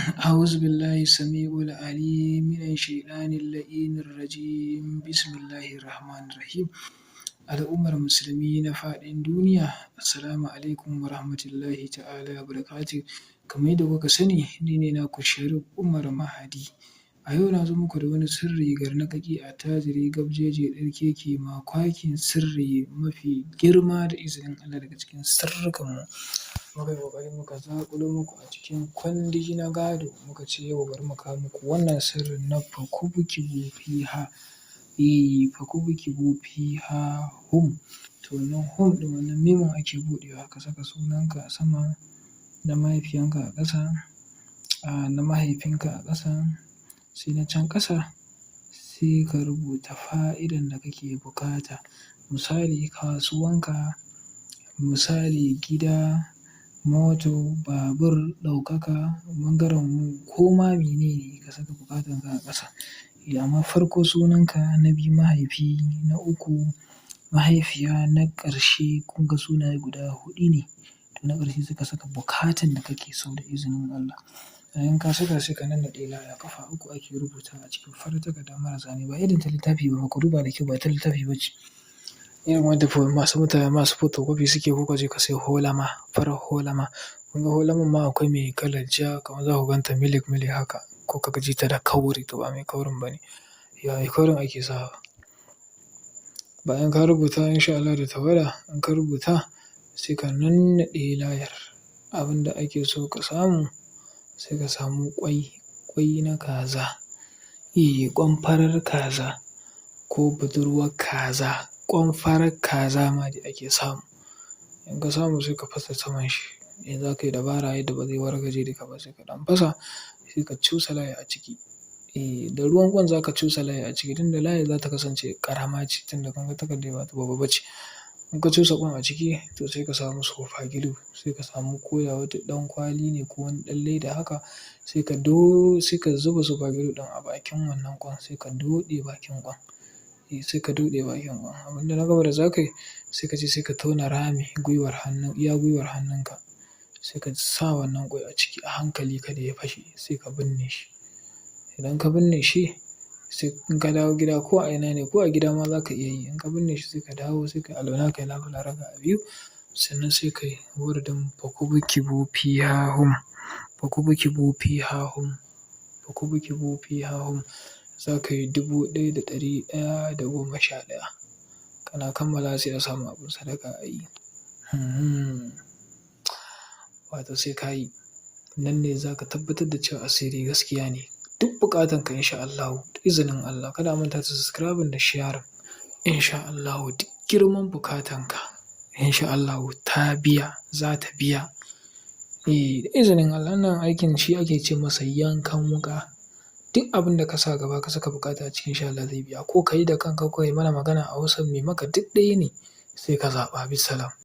أعوذ بالله السميع العليم من الشيطان اللعين الرجيم بسم الله الرحمن الرحيم Al'ummar musulmi na faɗin duniya, Assalamu alaikum wa rahmatullahi ta'ala wa barakatuhu. Kamar yadda kuka sani, ni ne naku Sharif Umar Mahadi. A yau na zo muku da wani sirri garnaƙaƙi attajiri gabjeje ɗarkeke makwakin sirri mafi girma da izinin Allah daga cikin sirrikanmu. Muka yi ƙoƙari muka zaƙulo muku a cikin kwandi na gado muka ce yau bari mu kawo muku wannan sirrin na fakubukibu fiha. Fakubukibu fiha hum. To wannan hum ɗin wannan memun ake buɗewa ka saka sunanka a sama, na mahaifiyanka a ƙasa, na mahaifinka a ƙasa, sai na can ƙasa sai ka rubuta fa'idan da kake buƙata. Misali kasuwanka, misali gida, mota, babur, ɗaukaka, ɓangaren ko ma mene ne ka saka buƙatanka a ƙasa. Amma farko sunanka, na biyu mahaifi, na uku mahaifiya, na ƙarshe kun ga sunaye guda huɗu ne. To na ƙarshe sai ka saka buƙatan da kake so da izinin Allah. Bayan ka saka sai ka nannaɗe laya ƙafa uku ake rubutawa a cikin farar takarda mara zane ba irin ta littafi ba, ku duba da kyau ba ta littafi ba ce. Irin wanda masu photocopy suke ko ka je ka sayi holama, farar holama. Kun ga holaman ma akwai mai kalar ja kamar za ku gan ta milik haka ko ka ji ta da kauri to ba mai kaurin ba ne. Mai kaurin ake sawa. Bayan ka rubuta in sha Allah da tawada in ka rubuta sai ka nannaɗe layar. Abin da ake so ka samu sai ka samu ƙwai na kaza. Ƙwan farar kaza ko budurwar kaza. Ƙwan farar kaza ma dai ake samu. In ka samu sai ka fasa saman shi. In za ka yi dabara yadda ba zai wargaje duka ba sai ka ɗan fasa sai ka cusa laya a ciki. Da ruwan ƙwan za ka cusa laya a ciki tunda layar za ta kasance ƙarama ce tunda kun ga takardar ba babba ba ce. In ka cusa ƙwan a ciki to sai ka samu sofa glue sai ka samu ko da wata ɗan kwali ne ko wani ɗan leda haka sai ka zuba sofa glue ɗin a bakin wannan ƙwan sai ka doɗe bakin ƙwan. Sai ka doɗe bakin ƙwan. Abin da na gaba da za ka yi sai ka je sai ka tona rami iya gwiwar hannunka sai ka sa wannan ƙwai a ciki a hankali kada ya fashe sai ka binne shi. Idan ka binne shi sai in ka dawo gida ko a ina ne ko a gida ma za ka iya yi. In ka binne shi sai ka dawo sai ka yi alwala ka yi nafila raka'a biyu sannan sai ka yi wuridin fakubukibu fiha hum. Fakubukibu fiha hum. Fakubukibu fiha hum. Za ka yi 1111. Kana kammalawa sai a samu abin sadaka a yi. Wato sai ka yi. Nan ne za ka tabbatar da cewa asiri gaskiya ne. Duk buƙatanka in sha Allahu da izinin Allah. Kada a manta da subscribing da sharing. In sha Allahu duk girman buƙatanka in sha Allahu ta biya, za ta biya. Da izinin Allah wannan aikin shi ake ce masa yankan wuƙa. Duk abin da ka sa gaba ka saka buƙata a cikin sha Allah zai biya. Ko ka yi da kanka ko ka yi mana magana a WhatsApp mai maka duk ɗaya ne sai ka zaɓa. Bisalam.